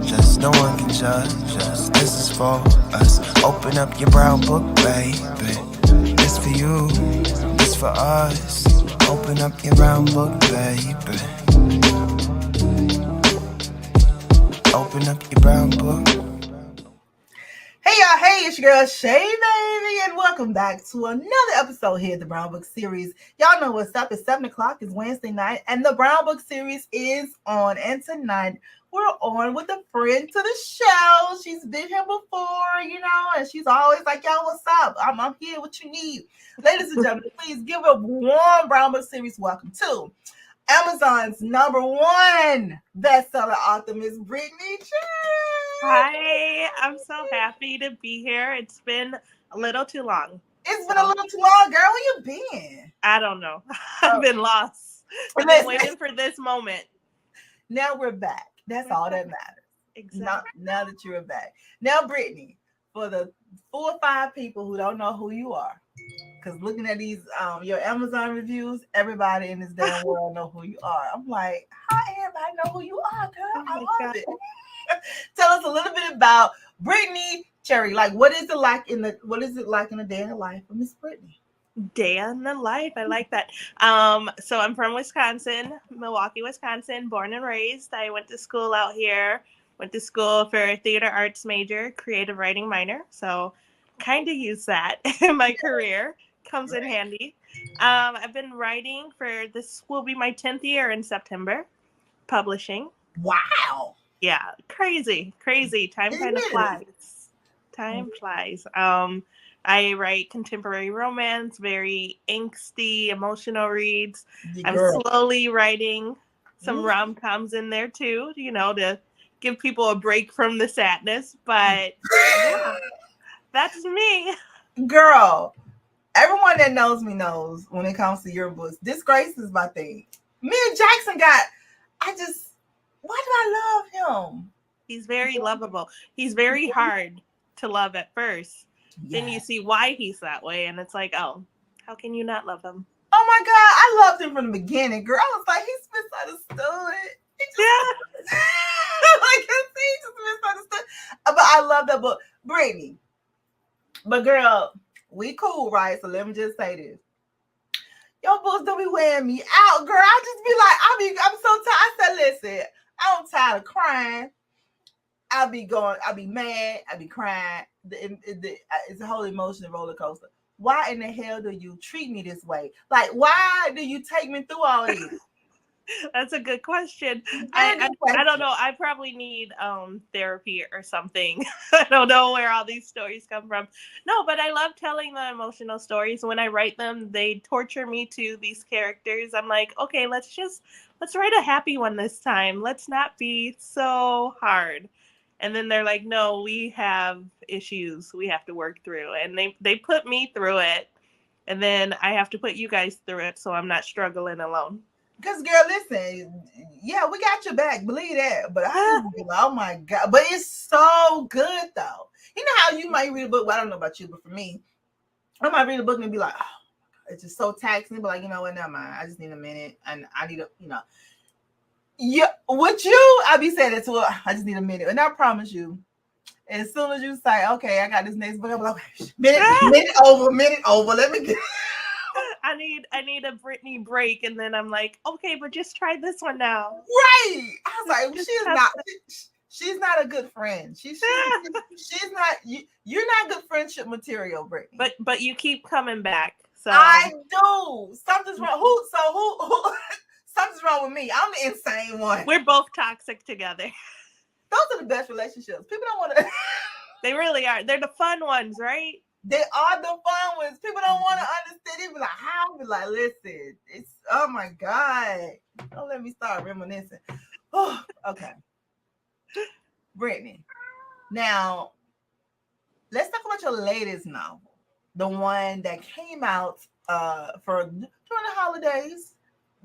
just no one can judge us. This is for us. Open up your brown book, baby. It's for you, it's for us. Open up your brown book, baby. Open up your brown book. Hey y'all, hey, it's your girl Shay Baby, and welcome back to another episode here at the Brown Book Series. Y'all know what's up. It's 7 o'clock. It's Wednesday night, and the Brown Book Series is on. And tonight, we're on with a friend to the show. She's been here before, and she's always like, yo, what's up? I'm here, what you need. Ladies and gentlemen, please give a warm Brown Book Series welcome to Amazon's #1 bestseller author, Miss Brittainy. Hi, I'm so happy to be here. It's been a little too long. It's been a little too long, girl. Where you been? I don't know. I've been lost. I've been waiting for this moment. Now we're back. That's all that matters. Exactly. Now that you're back. Now, Brittany, for the 4 or 5 people who don't know who you are, because looking at these your Amazon reviews, everybody in this damn world know who you are. I'm like, how everybody know who you are, girl? I love it. Tell us a little bit about Brittany Cherry. Like, what is it like in the day in the life of Miss Brittany? Day in the life. I like that. So I'm from Wisconsin, Milwaukee, Wisconsin, born and raised. I went to school out here. Went to school for a theater arts major, creative writing minor. So kind of use that in my career. Comes in handy. I've been writing for, this will be my 10th year in September, publishing. Wow. Yeah, crazy. Time kind of flies. Time flies. I write contemporary romance, very angsty, emotional reads. I'm slowly writing some rom-coms in there too, to give people a break from the sadness. But yeah, that's me. Girl, everyone that knows me knows when it comes to your books, Disgrace is my thing. Me and Jackson why do I love him? He's very lovable. He's very hard to love at first. Yeah. Then you see why he's that way, and it's like, oh, how can you not love him? Oh my God, I loved him from the beginning, girl. I was like, he's misunderstood. He just misunderstood. But I love that book, Brittany. But girl, we cool, right? So let me just say this. Your books don't be wearing me out, girl. I just be like, I'm so tired. I said, listen, I'm tired of crying. I'll be mad. I'll be crying. It's a whole emotional roller coaster. Why in the hell do you treat me this way? Like, why do you take me through all this? That's a good question. I don't know. I probably need therapy or something. I don't know where all these stories come from. No, but I love telling the emotional stories. When I write them, they torture me to these characters. I'm like, okay, let's write a happy one this time. Let's not be so hard. And then they're like, no, we have issues we have to work through. And they put me through it. And then I have to put you guys through it so I'm not struggling alone. Because, girl, listen, yeah, we got your back, believe that. But I be like, oh my God. But it's so good, though. You know how you might read a book, well, I don't know about you, but for me, I might read a book and be like, oh, it's just so taxing. But like, you know what, never mind. I just need a minute. And I need yeah, with you, I be saying it to her, I just need a minute. And I promise you, as soon as you say, okay, I got this next book, I'm like, okay, minute over, let me get I need a Brittany break, and then I'm like, okay, but just try this one now. Right. I was like, she's not a good friend. She's not. You're not good friendship material, Brittany. But you keep coming back. So I do. Something's wrong. Who? Something's wrong with me. I'm the insane one. We're both toxic together. Those are the best relationships. People don't want to. They really are. They're the fun ones, right? They are the fun ones. People don't want to understand. They be like, how? Be like, listen, it's, oh my God. Don't let me start reminiscing. Oh, okay. Brittany. Now, let's talk about your latest novel. The one that came out during the holidays.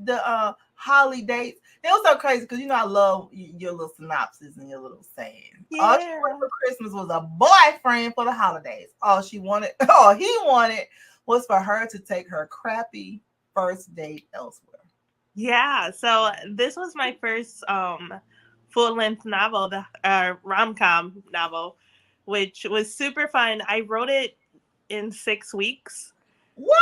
The holidays. It was so crazy because I love your little synopsis and your little saying. Yeah. All she wanted for Christmas was a boyfriend for the holidays. All he wanted was for her to take her crappy first date elsewhere. Yeah. So this was my first full-length novel, the rom-com novel, which was super fun. I wrote it in 6 weeks. What?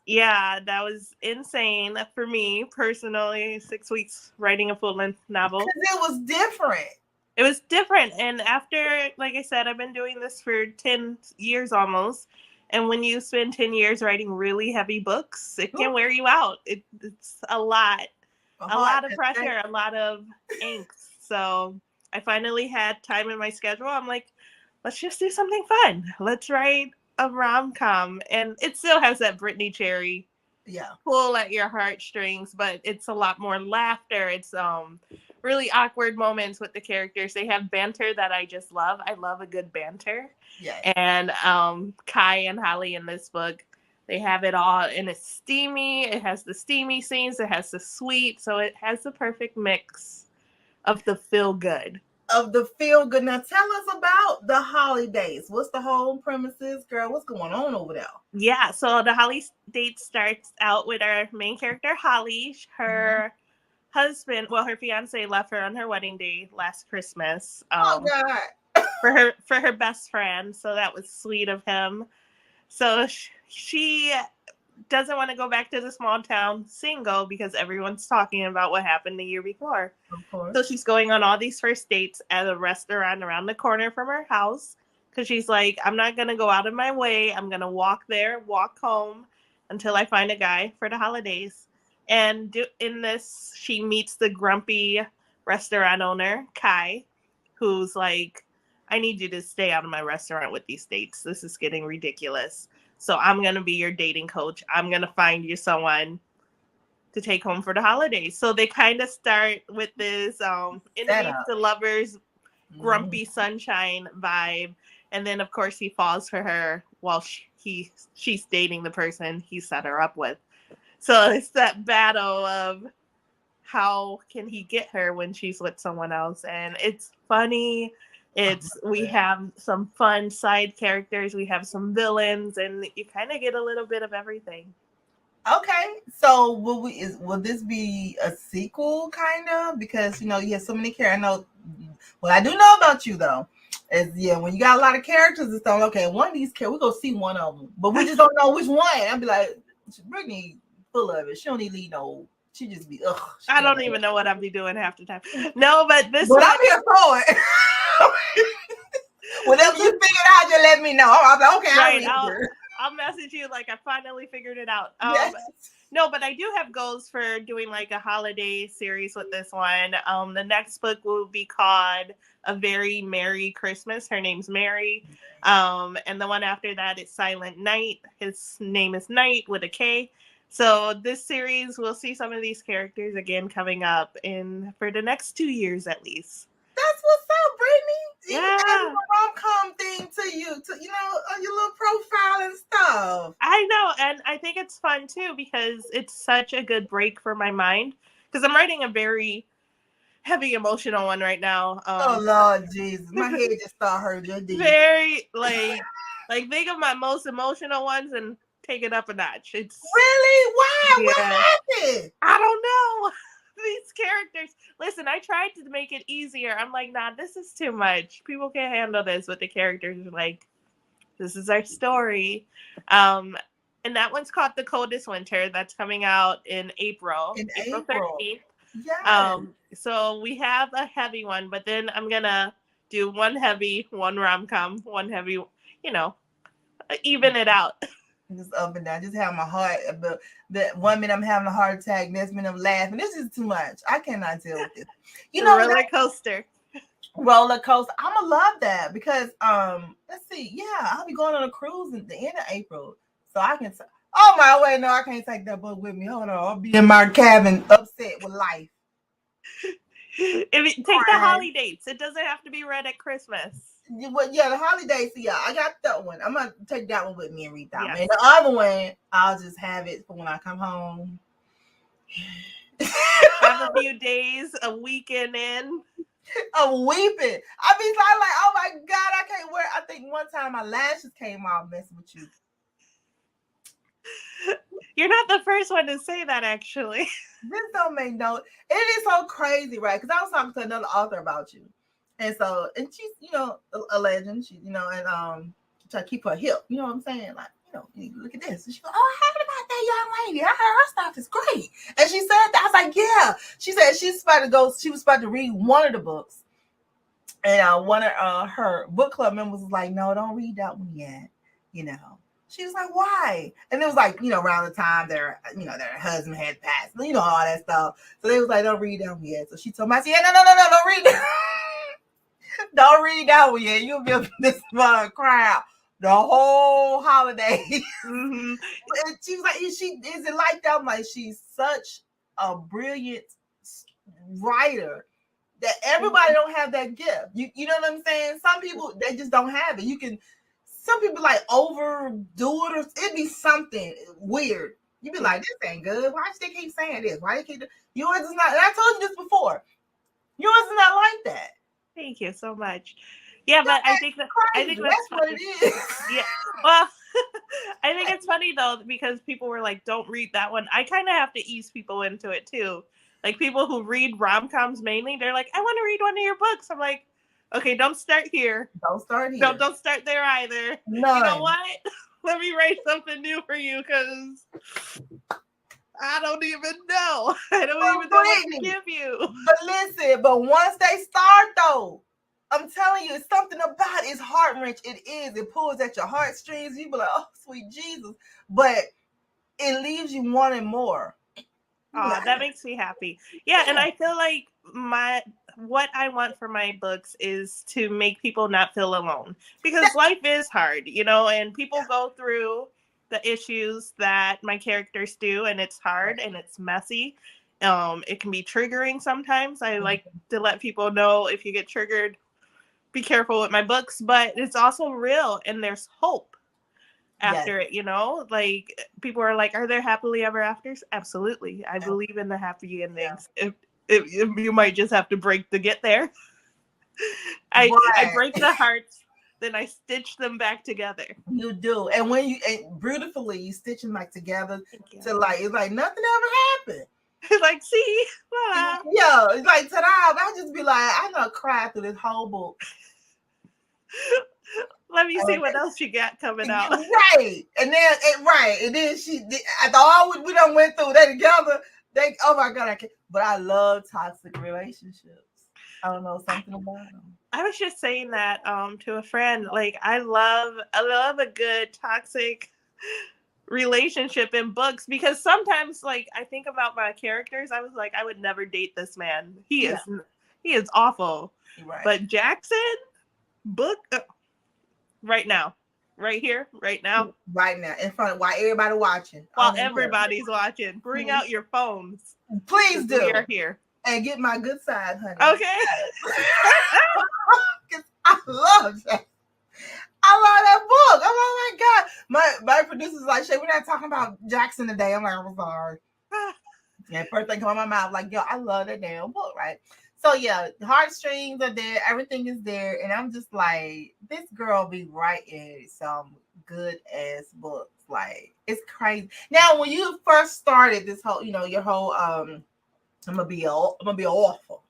Yeah, that was insane for me personally. 6 weeks writing a full-length novel. Because it was different. It was different. And after, like I said, I've been doing this for 10 years almost. And when you spend 10 years writing really heavy books, it can wear you out. It's a lot of pressure, a lot of angst. So I finally had time in my schedule. I'm like, let's just do something fun. Let's write a rom-com. And it still has that Brittany Cherry pull at your heartstrings, but it's a lot more laughter. It's really awkward moments with the characters. They have banter that I just love. I love a good banter. Yes. And Kai and Holly in this book, they have it all, and it's steamy. It has the steamy scenes. It has the sweet. So it has the perfect mix of the feel good. Now tell us about the holidays. What's the whole premises, girl? What's going on over there? Yeah, so the Holly date starts out with our main character, Holly. Her husband, well, her fiance left her on her wedding day last Christmas. Oh God. For her best friend. So that was sweet of him. So she doesn't want to go back to the small town single because everyone's talking about what happened the year before. Of course. So she's going on all these first dates at a restaurant around the corner from her house because she's like, I'm not going to go out of my way. I'm going to walk there, walk home until I find a guy for the holidays. And in this, she meets the grumpy restaurant owner, Kai, who's like, I need you to stay out of my restaurant with these dates. This is getting ridiculous. So I'm going to be your dating coach. I'm going to find you someone to take home for the holidays. So they kind of start with this enemies to lovers, grumpy sunshine vibe. And then, of course, he falls for her while she's dating the person he set her up with. So it's that battle of how can he get her when she's with someone else. And it's funny. We have some fun side characters. We have some villains, and you kind of get a little bit of everything. Okay, so will this be a sequel, kind of? Because you have so many characters. I know. What I do know about you though is when you got a lot of characters and stuff. Okay, one of these characters we go see one of them, but we just don't know which one. I'd be like, Brittany, full of it. She don't need lead no. She just be ugh. I don't even know what I'll be doing half the time. No, but this. But I'm here for it. Whatever you figure out, just let me know. I'm like, okay, right, I'll message you like I finally figured it out. Yes. No, but I do have goals for doing like a holiday series with this one. The next book will be called A Very Merry Christmas. Her name's Mary. And the one after that is Silent Night. His name is Night with a K. So this series, we'll see some of these characters again coming up for the next 2 years at least. That's what's up, Brittany. Yeah. You added a rom-com thing to you, on your little profile and stuff. I know, and I think it's fun too because it's such a good break for my mind. Because I'm writing a very heavy emotional one right now. Oh Lord Jesus, my head just started hurting. Very like think of my most emotional ones and take it up a notch. It's really wow. Yeah. What happened? I don't know. These characters. Listen, I tried to make it easier. I'm like, nah, this is too much. People can't handle this. But the characters are like, this is our story. And that one's called The Coldest Winter. That's coming out in April. April 13th. Yeah. So we have a heavy one, but then I'm gonna do one heavy, one rom-com, one heavy, even it out. Just up and down, just have my heart. The 1 minute I'm having a heart attack, next minute I'm laughing. This is too much. I cannot deal with this. Roller coaster. Roller coaster. I'ma love that because let's see. Yeah, I'll be going on a cruise at the end of April, so I can. Oh my way, no, I can't take that book with me. Hold on, I'll be in my cabin, upset with life. Take the holiday dates. It doesn't have to be read at Christmas. Well, yeah, the holidays. Yeah, I got that one. I'm gonna take that one with me and read that one. And the other one, I'll just have it for when I come home. Have a few days, a weekend in. I'm weeping. I mean, I'm like, oh my God, I can't wear. I think one time my lashes came off messing with you. You're not the first one to say that, actually. This don't make no. It is so crazy, right? Because I was talking to another author about you, and she's a legend. She and try to keep her hip. You know what I'm saying? Like look at this. And she goes, "Oh, I heard about that young lady. I heard her stuff is great." And she said that. I was like, "Yeah." She said she was about to read one of the books, and one of her book club members was like, "No, don't read that one yet." She was like, "Why?" And it was like, around the time their husband had passed, all that stuff. So they was like, "Don't read that one yet." So she told me, I said, "Yeah, no, don't read that. Don't read that one yet. You'll be up in this crowd the whole holiday." Mm-hmm. And she was like, "She is it like that?" I'm like, she's such a brilliant writer that everybody don't have that gift. You know what I'm saying? Some people, they just don't have it. Some people like overdo it, or it'd be something weird. You'd be like, "This ain't good. Why should they keep saying this? Why they keep yours is not?" And I told you this before. Yours is not like that. Thank you so much. Yeah, but I think that's what it is. Yeah. Well, I think it's funny though, because people were like, "Don't read that one." I kind of have to ease people into it too. Like people who read rom-coms mainly, they're like, "I want to read one of your books." I'm like, "Okay, don't start here. Don't start here. Don't start there either." None. You know what? Let me write something new for you, because I don't even know. I don't even know what to give you. But listen, once they start though, I'm telling you, it's something about it's heart-wrenching. It is. It pulls at your heartstrings. You be like, "Oh, sweet Jesus." But it leaves you wanting more. Oh, that makes me happy. Yeah, and I feel like what I want for my books is to make people not feel alone, because life is hard, and people go through the issues that my characters do, and it's hard and it's messy. It can be triggering sometimes. I like to let people know, if you get triggered, be careful with my books, but it's also real and there's hope after it, like people are like, "Are there happily ever afters?" Absolutely. I believe in the happy endings. If you might just have to break to get there. I break the hearts, then I stitch them back together. You do. And when you beautifully you stitch them back together to like, it's like nothing ever happened. Like, see? Yeah, it's like ta-da. I just be like, I don't cry through this whole book. Let me see what else you got coming out. Right. And then after all we done went through that together, oh my God, I can't. But I love toxic relationships. I don't know, something about them. I was just saying that to a friend. Like, I love a good toxic relationship in books, because sometimes, like, I think about my characters. I was like, I would never date this man. He is awful. Right. But Jackson, book right now, right here, right now, in front of while everybody watching. While everybody's watching, bring out your phones. Please do. We are here. And get my good side, honey. Okay. I love that. I love that book. Oh my God. My producer's like, "Shay, we're not talking about Jackson today." I'm like, "I'm sorry." Yeah, first thing come out my mouth, like, "Yo, I love that damn book," right? So yeah, heartstrings are there, everything is there, and I'm just like, this girl be writing some good ass books. Like, it's crazy. Now, when you first started this whole, your whole I'm gonna be awful.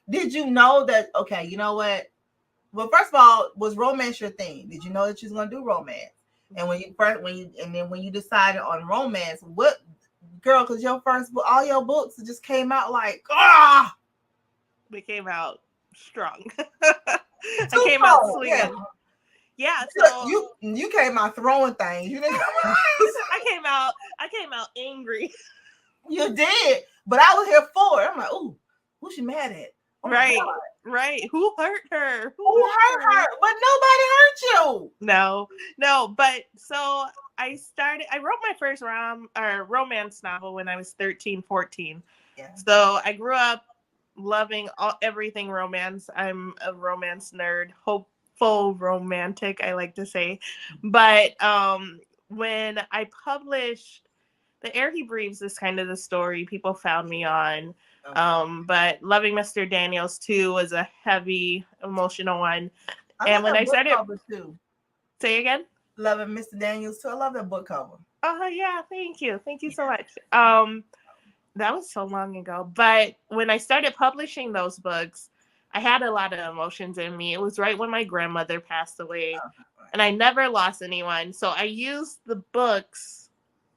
Did you know that? Okay, you know what? Well, first of all, was romance your thing? Did you know that you was gonna do romance? And when you decided on romance, what, girl? Because your first book, all your books just came out like, they came out strong. I came out swinging. Yeah, so you came out throwing things. You didn't. I came out angry. You did, but I was here for it. I'm like, ooh, who's she mad at? Oh, right. Who hurt her? Who hurt her? But nobody hurt you. No. But so I wrote my first romance novel when I was 13, 14. Yeah. So I grew up loving everything romance. I'm a romance nerd, hopeful romantic, I like to say. But when I published The Air He Breathes is kind of the story people found me on. But Loving Mr. Daniels too was a heavy emotional one. And when I started, say again? Loving Mr. Daniels too. I love that book cover. Oh yeah, thank you so much. That was so long ago, but when I started publishing those books, I had a lot of emotions in me. It was right when my grandmother passed away, and I never lost anyone, so I used the books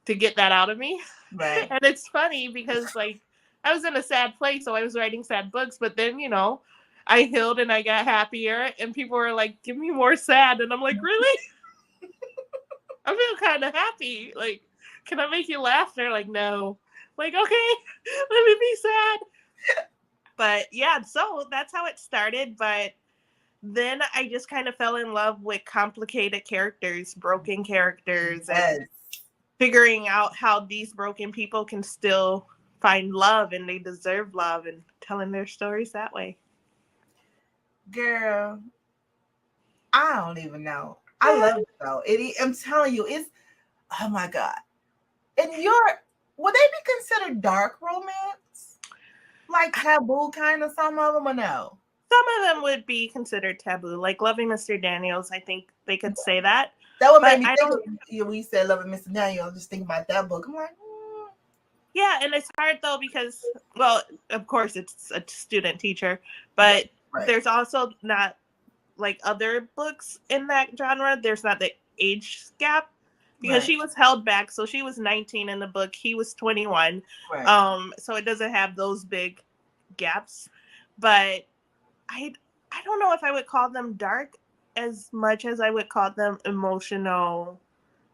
to get that out of me. Right. And it's funny because like I was in a sad place, so I was writing sad books, but then I healed and I got happier, and people were like, "Give me more sad," and I'm like, "Really?" I feel kind of happy. Like, can I make you laugh? They're like, no. Like, okay, let me be sad. But yeah, so that's how it started. But then I just kind of fell in love with complicated characters, broken characters, Yes. and figuring out how these broken people can still find love and they deserve love, and telling their stories that way. Girl, I don't even know. I love it though. I'm telling you, it's oh my God. And would they be considered dark romance? Like taboo kind of some of them or no? Some of them would be considered taboo, like Loving Mr. Daniels. I think they could say that. That would make me think when you said Loving Mr. Daniels, just think about that book. I'm like, Yeah, and it's hard though because, well, of course it's a student teacher, but there's also not like other books in that genre. There's not the age gap because she was held back. So she was 19 in the book. He was 21. Right. So it doesn't have those big gaps. But I don't know if I would call them dark as much as I would call them emotional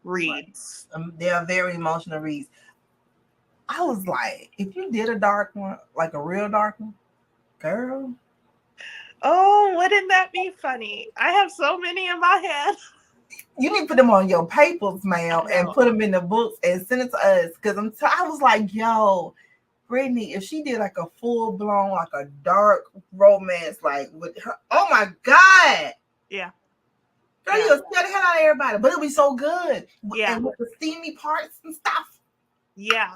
reads. Right. They are very emotional reads. I was like, if you did a dark one, like a real dark one, girl. Oh, wouldn't that be funny? I have so many in my head. You need to put them on your papers, ma'am, and put them in the books and send it to us. Because I was like, yo, Brittany, if she did like a full blown, like a dark romance, like with her, oh my God. Yeah. Girl, you'll scare the hell out of everybody, but it'll be so good. Yeah. And with the steamy parts and stuff. Yeah.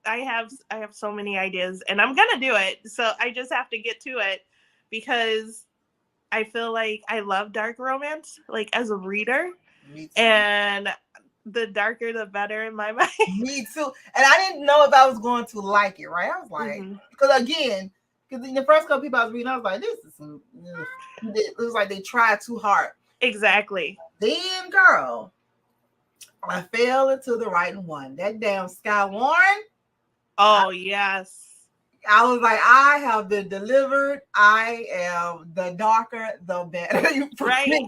I have so many ideas and I'm gonna do it. So I just have to get to it because I feel like I love dark romance, like as a reader. Me too. And the darker the better in my mind. Me too. And I didn't know if I was going to like it, right? I was like, because again, because in the first couple people I was reading, I was like, this is some, it was like they tried too hard. Exactly. Then, girl, I fell into the right one. That damn Sky Warren. Oh, yes. I was like, I have been delivered. I am the darker, the better. Right.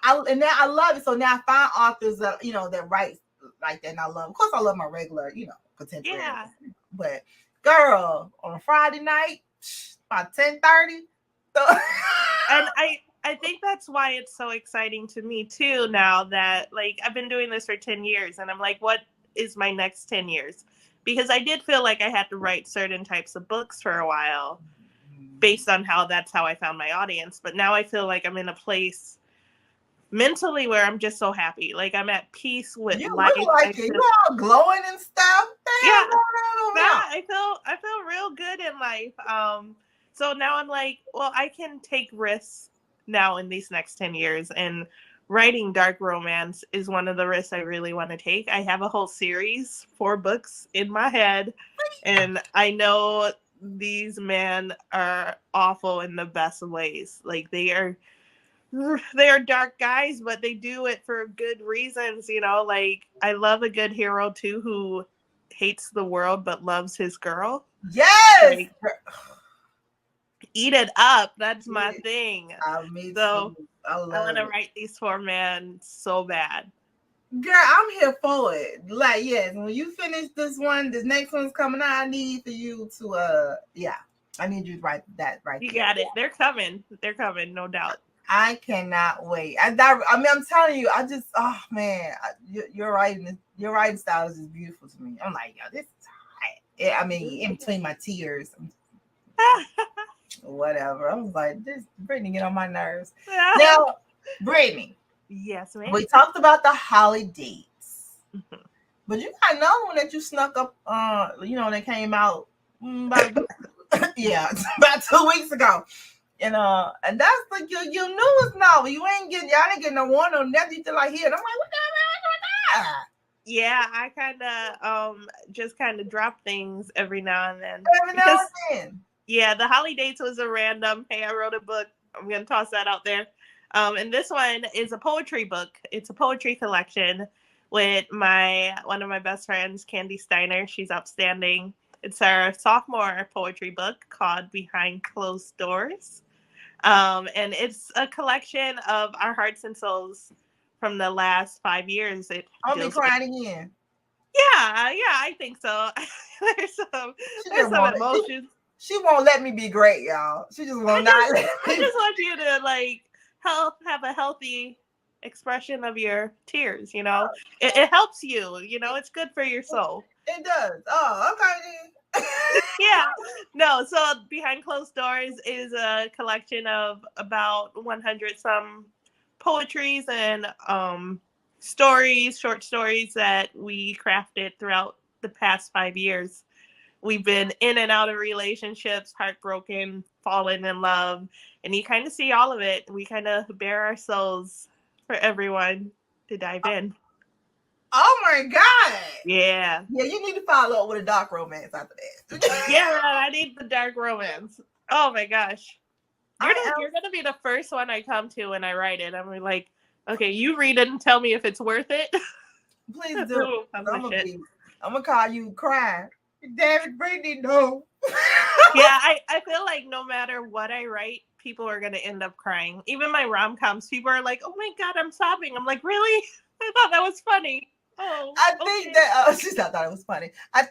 And now I love it. So now I find authors that, that write like that. And I love, of course, I love my regular, contemporary. Yeah. But girl, on a Friday night, about 10:30. And I think that's why it's so exciting to me too now that like I've been doing this for 10 years and I'm like, what is my next 10 years? Because I did feel like I had to write certain types of books for a while based on that's how I found my audience. But now I feel like I'm in a place mentally where I'm just so happy. Like I'm at peace with life. You look like you all glowing and stuff. Yeah. I feel real good in life. So now I'm like, well, I can take risks now in these next 10 years. And writing dark romance is one of the risks I really want to take. I have a whole series, 4 books in my head. And I know these men are awful in the best ways. Like they are dark guys, but they do it for good reasons. Like I love a good hero too, who hates the world, but loves his girl. Yes. Like, eat it up. That's my thing. So I want to write these 4 men so bad. Girl, I'm here for it. Like, yes, when you finish this one, this next one's coming out. I need for you to, I need you to write that right there. You got it. They're coming. They're coming, no doubt. I cannot wait. I'm telling you, oh man, your writing style is just beautiful to me. I'm like, yo, this is hot. In between my tears. Whatever. I was like, this Brittany get on my nerves. Now, Brittany. Yes, ma'am. We talked about the holidays. But you got another one that you snuck up that came out about 2 weeks ago. And that's like your newest novel. Y'all ain't getting no one or nothing. You just like here. And I'm like, what the hell? Yeah, I kind of just kind of drop things every now and then. Every now and then. Yeah, the holidays was a random. Hey, I wrote a book. I'm gonna toss that out there. And this one is a poetry book. It's a poetry collection with one of my best friends, Candy Steiner. She's outstanding. It's our sophomore poetry book called Behind Closed Doors. And it's a collection of our hearts and souls from the last 5 years. I'll be crying again. Yeah, I think so. there's some emotions. She won't let me be great, y'all. She just will not let me. I just want you to like have a healthy expression of your tears, you know. It helps you, you know, it's good for your soul. It does. Oh, okay. Yeah. No, so Behind Closed Doors is a collection of about 100 some poetries and short stories that we crafted throughout the past 5 years. We've been in and out of relationships, heartbroken, fallen in love, and you kind of see all of it. We kind of bare our souls for everyone to dive in. Oh my God. Yeah. Yeah, you need to follow up with a dark romance after that. Yeah, I need the dark romance. Oh my gosh. You're going to be the first one I come to when I write it. I'm like, okay, you read it and tell me if it's worth it. Please do. I'm gonna call you crying. David, Brittany, no. Yeah, I feel like no matter what I write, people are gonna end up crying. Even my rom-coms, people are like, "Oh my God, I'm sobbing." I'm like, "Really? I thought that was funny." Oh, I think that she thought it was funny. I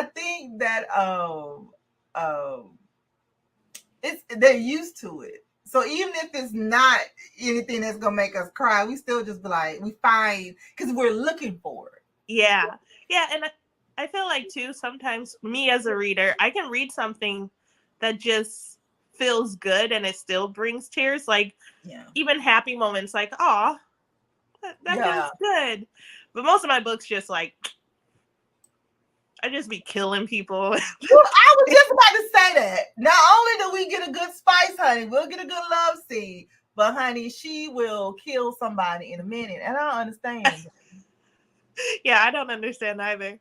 think that they're used to it. So even if it's not anything that's gonna make us cry, we still just be like, we find because we're looking for it. Yeah, and I feel like too sometimes me as a reader, I can read something that just feels good and it still brings tears. Like even happy moments, like oh, that feels good. But most of my books just like I just be killing people. Well, I was just about to say that. Not only do we get a good spice, honey, we'll get a good love scene, but honey, she will kill somebody in a minute, and I don't understand. Yeah, I don't understand either.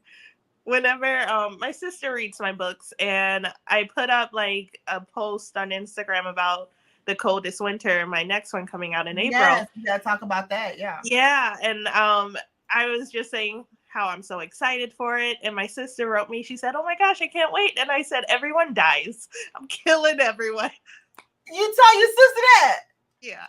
Whenever my sister reads my books, and I put up like a post on Instagram about the Coldest Winter, my next one coming out in April. Yes, we gotta talk about that. Yeah, and I was just saying how I'm so excited for it. And my sister wrote me, she said, "Oh my gosh, I can't wait." And I said, "Everyone dies. I'm killing everyone." You tell your sister that? Yeah.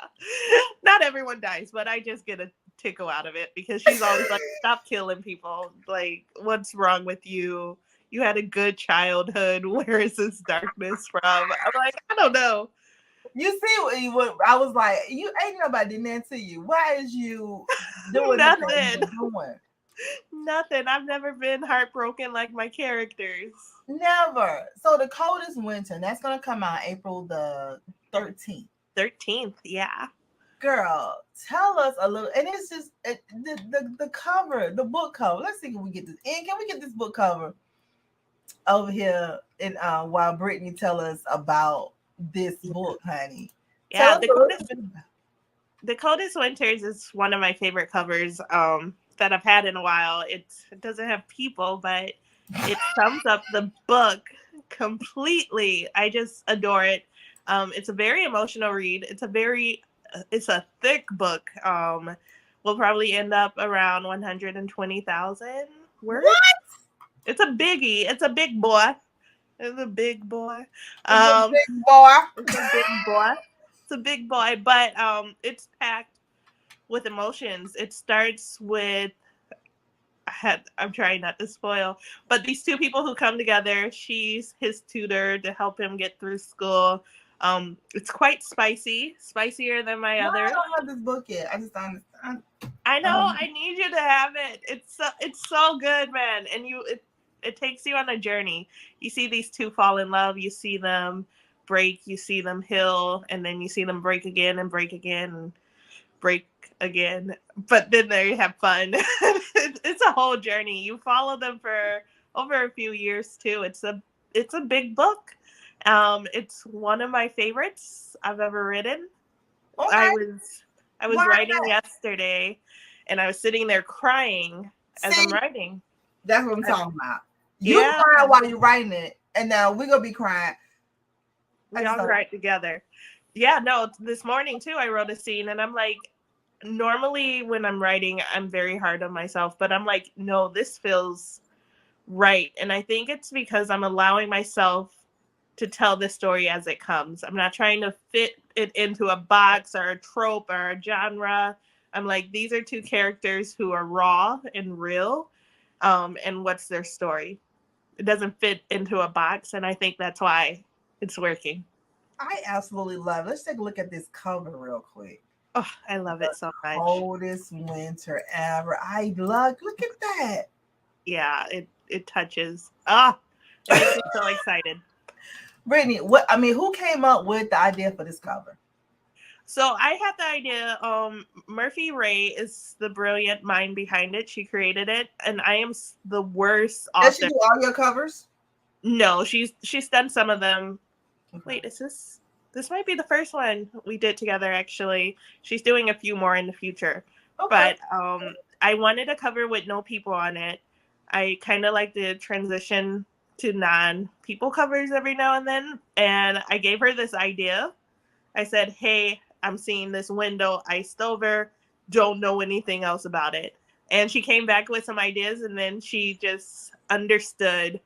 Not everyone dies, but I just get a tickle out of it because she's always like, "Stop killing people. Like, what's wrong with you? You had a good childhood. Where is this darkness from?" I'm like, I don't know. You see what I was like, you ain't nobody did that to you. Why is you doing nothing? Nothing. I've never been heartbroken like my characters. Never. So the Coldest Winter, that's gonna come out April the 13th. 13th, yeah. Girl, tell us a little, and it's just the cover, the book cover. Let's see if we get this. And can we get this book cover over here? And while Brittany tell us about this book, honey. Yeah, the Coldest Winters is one of my favorite covers that I've had in a while. It doesn't have people, but it sums up the book completely. I just adore it. It's a very emotional read. It's a thick book. We'll probably end up around 120,000 words. What? It's a biggie. It's a big boy. It's a big boy. It's a big boy. It's a big boy. It's a big boy, but it's packed with emotions. It starts with I'm trying not to spoil, but these two people who come together, she's his tutor to help him get through school. It's quite spicier than my other. I don't have this book yet. I just don't understand. I know. I need you to have it. It's so good, man. And it takes you on a journey. You see these two fall in love. You see them break. You see them heal, and then you see them break again and break again and break again. But then they have fun. It's a whole journey. You follow them for over a few years too. It's a it's a big book. It's one of my favorites I've ever written. Okay. I was writing yesterday, and I was sitting there crying as I'm writing. That's what I'm talking about. You cry while you're writing it, and now we're gonna be crying. We all cried together. Yeah, no, this morning too, I wrote a scene, and I'm like, normally when I'm writing, I'm very hard on myself, but I'm like, no, this feels right. And I think it's because I'm allowing myself to tell the story as it comes. I'm not trying to fit it into a box or a trope or a genre. I'm like, these are two characters who are raw and real, and what's their story? It doesn't fit into a box, and I think that's why it's working. I absolutely love it. Let's take a look at this cover real quick. Oh, I love it so much. Coldest winter ever. Look at that. Yeah, it touches. It makes me so excited. Brittany, who came up with the idea for this cover? So I had the idea. Murphy Ray is the brilliant mind behind it. She created it, and I am the worst author. Does she do all your covers? No, she's done some of them. Okay. Wait, this might be the first one we did together, actually. She's doing a few more in the future. Okay. But I wanted a cover with no people on it. I kind of like to transition to non-people covers every now and then. And I gave her this idea. I said, hey, I'm seeing this window iced over. Don't know anything else about it. And she came back with some ideas, and then she just understood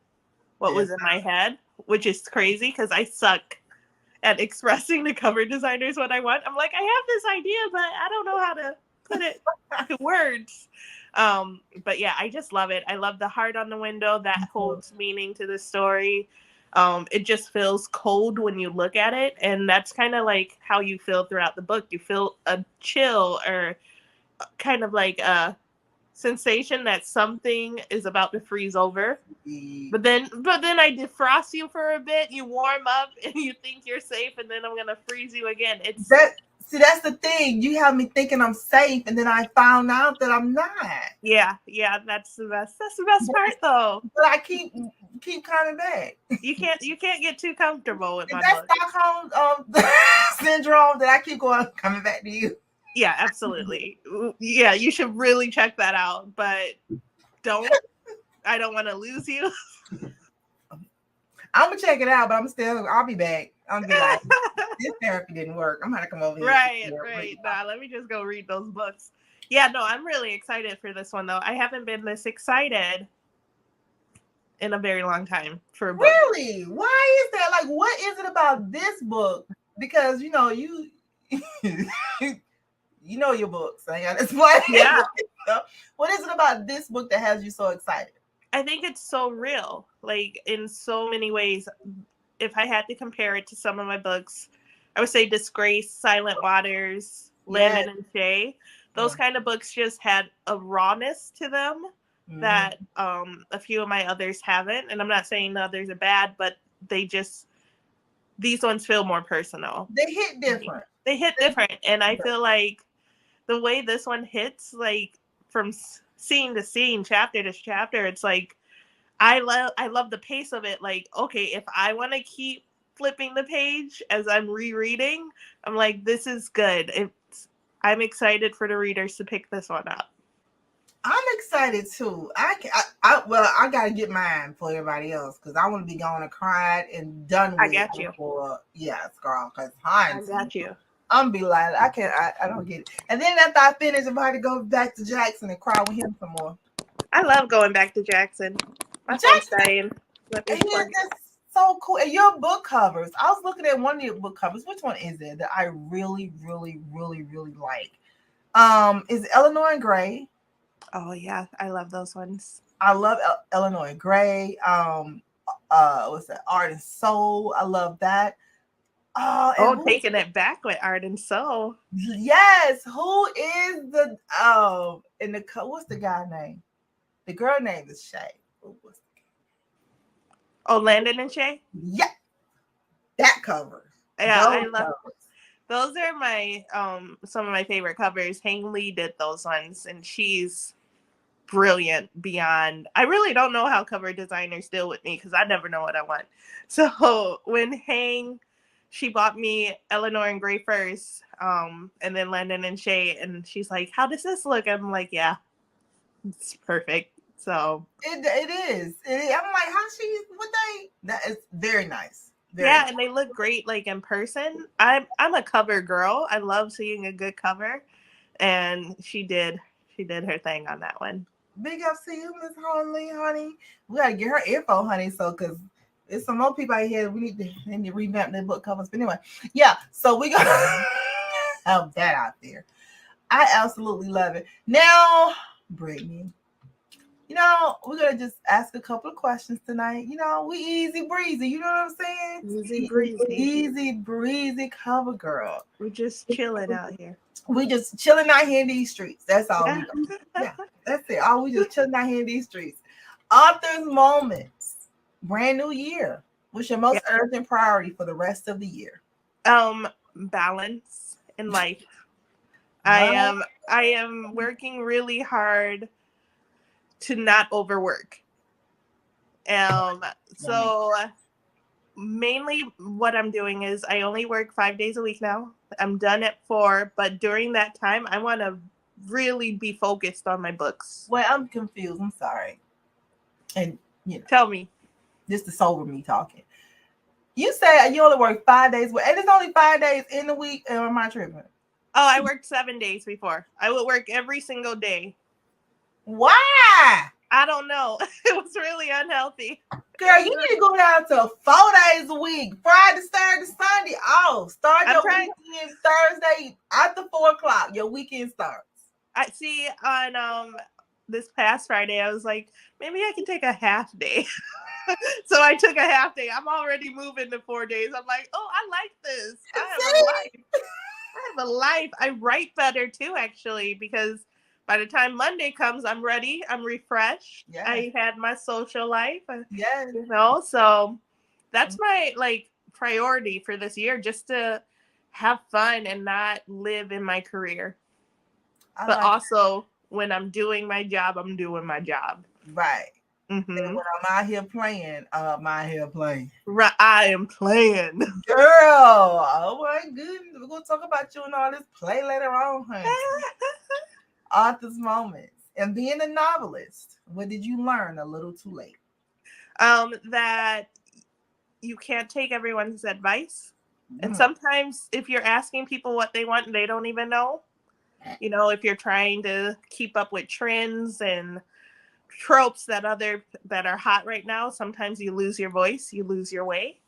what was in my head, which is crazy because I suck at expressing to cover designers what I want. I'm like, I have this idea, but I don't know how to put it to words. But yeah, I just love it. I love the heart on the window that holds meaning to the story. It just feels cold when you look at it, and that's kind of like how you feel throughout the book. You feel a chill or kind of like a sensation that something is about to freeze over. But then I defrost you for a bit, you warm up, and you think you're safe, and then I'm gonna freeze you again. That's the thing. You have me thinking I'm safe, and then I found out that I'm not. Yeah, that's the best. That's the best part, though. But I keep coming back. You can't get too comfortable with my book. Stockholm syndrome that I keep coming back to you. Yeah, absolutely. Yeah, you should really check that out. But I don't want to lose you. I'm gonna check it out, but I'll be back. I'm gonna be like, this therapy didn't work. I'm gonna come over here. Right. Nah, let me just go read those books. Yeah, no, I'm really excited for this one though. I haven't been this excited in a very long time for a book. Really? Why is that? Like, what is it about this book? Because you know your books. I got this one. Yeah. What is it about this book that has you so excited? I think it's so real, like in so many ways. If I had to compare it to some of my books, I would say Disgrace, Silent Waters, Landon and Shay. Those kind of books just had a rawness to them that a few of my others haven't. And I'm not saying the others are bad, but these ones feel more personal. They hit different. And I feel like the way this one hits, like from scene to scene, chapter to chapter, it's like I love the pace of it. Like, okay, if I want to keep flipping the page as I'm rereading, I'm like, this is good. I'm excited for the readers to pick this one up. I'm excited too. I gotta get mine for everybody else because I want to be gone and cried and done with. I got you. Yes, girl. Because I got you. I'm be like, I don't get it. And then after I finish, I'm about to go back to Jackson and cry with him some more. I love going back to Jackson. My phone's dying. That's so cool. And your book covers. I was looking at one of your book covers. Which one is it that I really, really, really, really like? Is Eleanor and Gray. Oh yeah, I love those ones. I love Eleanor and Gray. What's that? Art and Soul. I love that. Taking it back with Art and Soul. Yes. Who is the what's the guy name? The girl name is Shay. Landon and Shay? Yeah. That cover. Yeah, I love those are my some of my favorite covers. Hang Lee did those ones, and she's brilliant beyond. I really don't know how cover designers deal with me because I never know what I want. So when Hang, she bought me Eleanor and Gray first, and then Landon and Shay, and she's like, "How does this look?" I'm like, "Yeah, it's perfect." So it is. I'm like, how that is very nice. Yeah, and they look great like in person. I'm a cover girl. I love seeing a good cover, and she did her thing on that one. Big up to you, Miss Honey, honey. We gotta get her info, honey. So, cause there's some more people out here. We need to revamp their book covers. But anyway, yeah. So we gotta have that out there. I absolutely love it. Now, Brittany, we're gonna just ask a couple of questions tonight. We easy breezy. You know what I'm saying? Easy breezy cover girl. We're just chilling out here. We just chilling out here in these streets. That's all we do. Yeah, that's it. We just chilling out here in these streets. Author's moments. Brand new year. What's your most urgent priority for the rest of the year? Balance in life. I am working really hard to not overwork. So mainly what I'm doing is I only work 5 days a week now. I'm done at 4, but during that time, I want to really be focused on my books. Well, I'm confused. I'm sorry. And, tell me. Just to sober me talking. You say you only work 5 days, and it's only 5 days in the week, or am I tripping? Oh, I worked 7 days before. I would work every single day. Why? I don't know. It was really unhealthy. Girl, you need to go down to 4 days a week. Friday, Saturday, Sunday off. Start your weekend Thursday after 4 o'clock. Your weekend starts. I see on this past Friday, I was like, maybe I can take a half day. So I took a half day. I'm already moving to 4 days. I'm like, oh, I like this. I have a life. I write better too, actually, because by the time Monday comes, I'm ready. I'm refreshed. Yes. I had my social life. Yes. So that's my priority for this year, just to have fun and not live in my career. But also when I'm doing my job, I'm doing my job. Right. Mm-hmm. And when I'm out here playing, Right, I am playing. Girl, oh my goodness. We're going to talk about you and all this play later on, honey. Author's moments. And being a novelist, what did you learn a little too late? That you can't take everyone's advice. Mm-hmm. And sometimes if you're asking people what they want, they don't even know. If you're trying to keep up with trends and tropes that are hot right now, sometimes you lose your voice, you lose your way.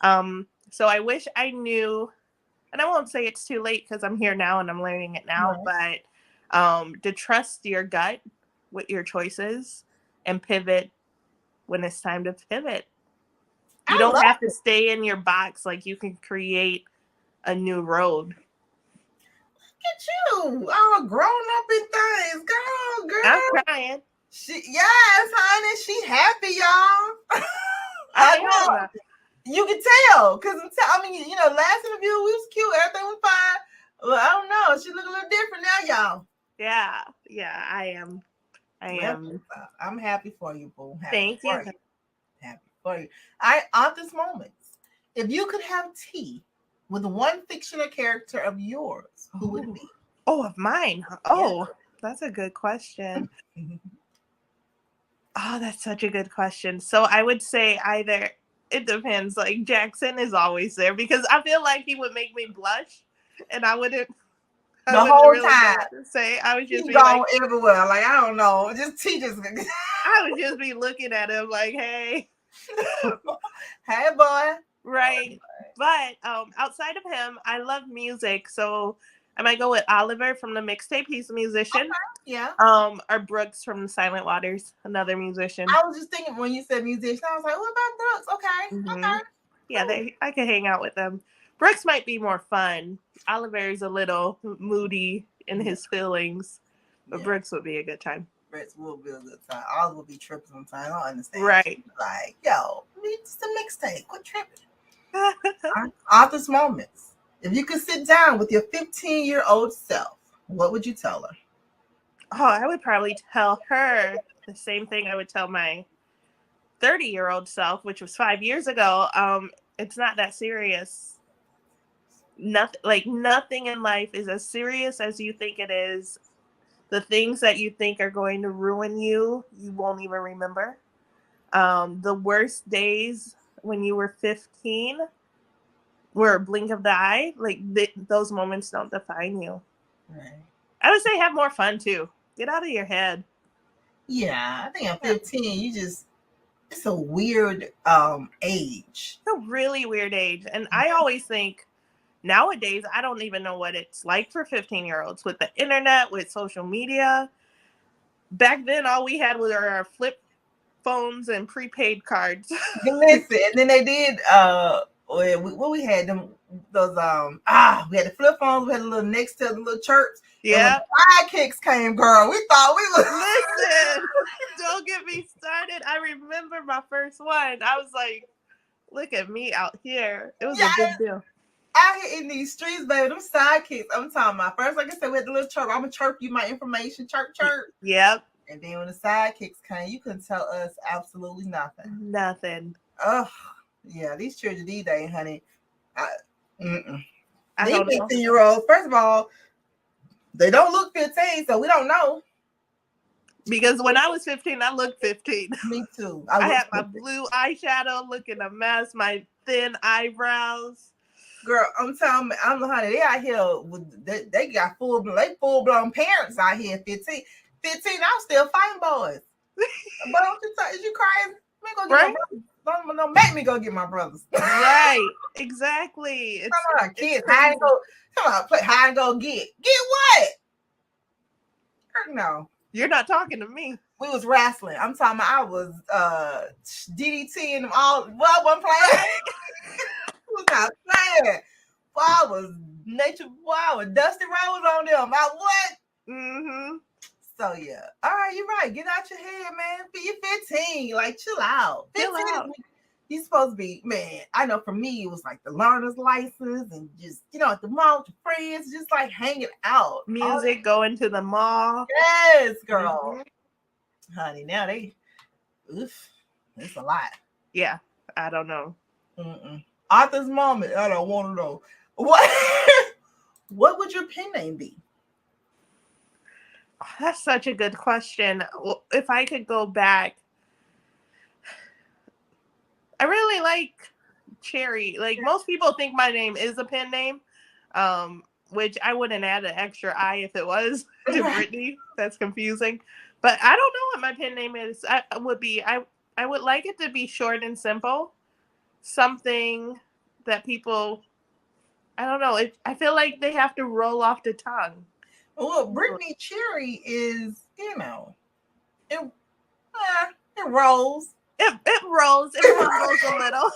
So I wish I knew, and I won't say it's too late because I'm here now and I'm learning it now, right. But to trust your gut with your choices and pivot when it's time to pivot. You don't have to stay in your box. You can create a new road. Look at you, all grown up in things, girl. I'm crying. Yes, honey, she happy, y'all. I know. You can tell, because last interview we was cute, everything was fine. Well, I don't know, she look a little different now, y'all. Yeah, I am. I'm happy for you, boo. Thank you. Happy for you. Author's moments. If you could have tea with one fictional character of yours, who would it be? Oh, of mine. Oh, that's a good question. Oh, that's such a good question. So I would say either, it depends. Jackson is always there because I feel like he would make me blush, and I wouldn't. The whole time. Say I would just be going everywhere. I don't know. Just I would just be looking at him like, hey, hey, boy. Right. But outside of him, I love music, so I might go with Oliver from the mixtape. He's a musician. Okay. Yeah. Or Brooks from Silent Waters, another musician. I was just thinking when you said musician, I was like, what about Brooks? Okay. Mm-hmm. Okay. Yeah, I could hang out with them. Brooks might be more fun. Oliver's a little moody in his feelings, but Brooks would be a good time. Brooks will be a good time. All will be tripping sometimes. I don't understand. Right. Yo, it's the mixtape. Quit tripping. Author's moments. If you could sit down with your 15-year-old self, what would you tell her? Oh, I would probably tell her the same thing I would tell my 30-year-old self, which was 5 years ago. It's not that serious. Nothing in life is as serious as you think it is. The things that you think are going to ruin you, you won't even remember. The worst days when you were 15 were a blink of the eye. Those moments don't define you. Right. I would say have more fun too. Get out of your head. Yeah, I think at 15, it's a weird age. It's a really weird age. And I always think nowadays, I don't even know what it's like for 15-year-olds with the internet, with social media. Back then, all we had were our flip phones and prepaid cards. Listen, and then they did what we had them those we had the flip phones, we had a little next to the little church. Yeah. Sidekicks came, girl. We thought we was Listen, don't get me started. I remember my first one. I was like, look at me out here. It was a big deal. Out here in these streets, baby, them sidekicks. I'm talking about first, like I said, we had the little chirp. I'm gonna chirp you my information, chirp. Yep. And then when the sidekicks came, you couldn't tell us absolutely nothing. Nothing. Oh, yeah, these children these days, honey. I These don't know. 15-year-olds, first of all, they don't look 15, so we don't know. Because when I was 15, I looked 15. Me too. I had my blue eyeshadow, looking a mess, my thin eyebrows. Girl, I'm telling you, honey, they out here with they got full blown parents out here. 15, I'm still fighting boys. But don't you is you crying? Don't make me go get my brothers. Right, exactly. It's come on, kids, hide and go get what? No, you're not talking to me. We was wrestling. I'm talking about I was DDT and them all. Well, one playing. Was not playing. Boy, I was Dusty Rose on them. I what? Mm-hmm. So yeah. All right, you're right. Get out your head, man. You're 15. Like, chill out. 15 you're supposed to be, man. I know for me, it was like the learner's license and just, at the mall with your friends, just like hanging out. Music, going to the mall. Yes, girl. Mm-hmm. Honey, now it's a lot. Yeah, I don't know. Arthur's moment, I don't want to know. What would your pen name be? Oh, that's such a good question. If I could go back, I really like Cherry. Like, most people think my name is a pen name, which I wouldn't add an extra I if it was to Brittany. That's confusing. But I don't know what my pen name is. I would like it to be short and simple. Something that people, I don't know. I feel like they have to roll off the tongue. Well, Brittany Cherry is, it rolls. It rolls. It fumbles a little.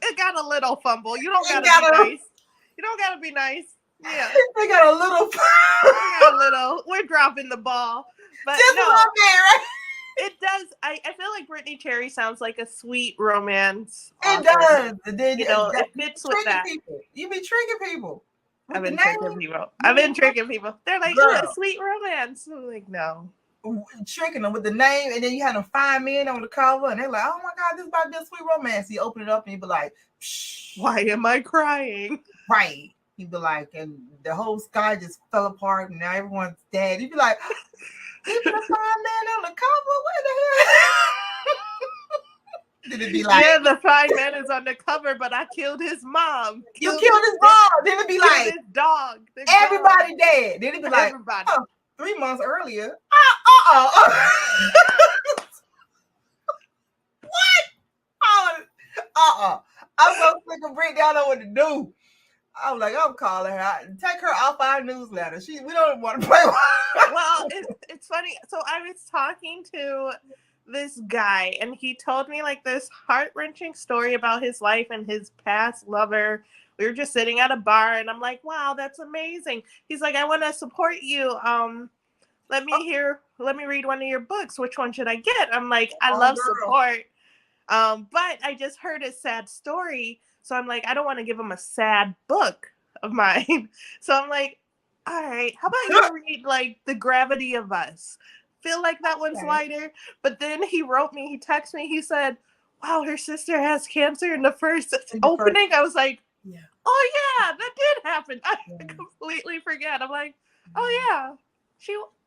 It got a little fumble. You don't gotta be nice. You don't gotta be nice. Yeah. They got a little. We're dropping the ball. But just no, a little bit, right? It does. I feel like Brittany Cherry sounds like a sweet romance. It does. It fits with that. People. You be tricking people. I've been tricking people. They're like, oh, a sweet romance. I'm like, no. Tricking them with the name, and then you have them fine men on the cover, and they're like, oh my God, this is about this sweet romance. You open it up, and you be like, psh. Why am I crying? Right. You be like, and the whole sky just fell apart, and now everyone's dead. You be like, you put a fine man on the cover? What the hell? Did it be like, yeah, the fine man is on the cover, but I killed his mom. You killed his mom. Then it be like, his dog. Everybody dead. Then it be like, everybody. 3 months earlier. What? I'm so sick of Brittany. I don't know what to do. I'm like, I'm calling her. Take her off our newsletter. We don't want to play with her. Well, it's funny. So I was talking to this guy, and he told me like this heart-wrenching story about his life and his past lover. We were just sitting at a bar, and I'm like, wow, that's amazing. He's like, I want to support you. Let me read one of your books. Which one should I get? I'm like, I love support. But I just heard a sad story. So I'm like, I don't want to give him a sad book of mine. So I'm like, All right. How about you read like The Gravity of Us? Feel like that one's Okay. lighter. But then he texted me, he said, wow, her sister has cancer in the first opening. I was like, Yeah. oh yeah, that did happen. I completely forget. I'm like, oh yeah,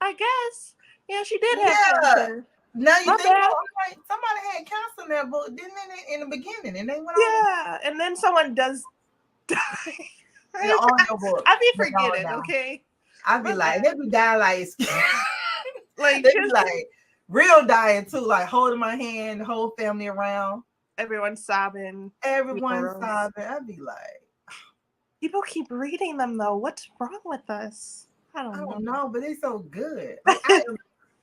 I guess, yeah, she did have cancer. Now you think like, somebody had cancer in that book, didn't they, in the beginning, and they went on. Yeah, and then someone does die. I be forgetting, okay? I'd be like, they be dying like they be like real dying too, like holding my hand, the whole family around. Everyone's sobbing. Everyone's sobbing. I'd be like, people keep reading them though. What's wrong with us? I don't know, but it's so good. Like,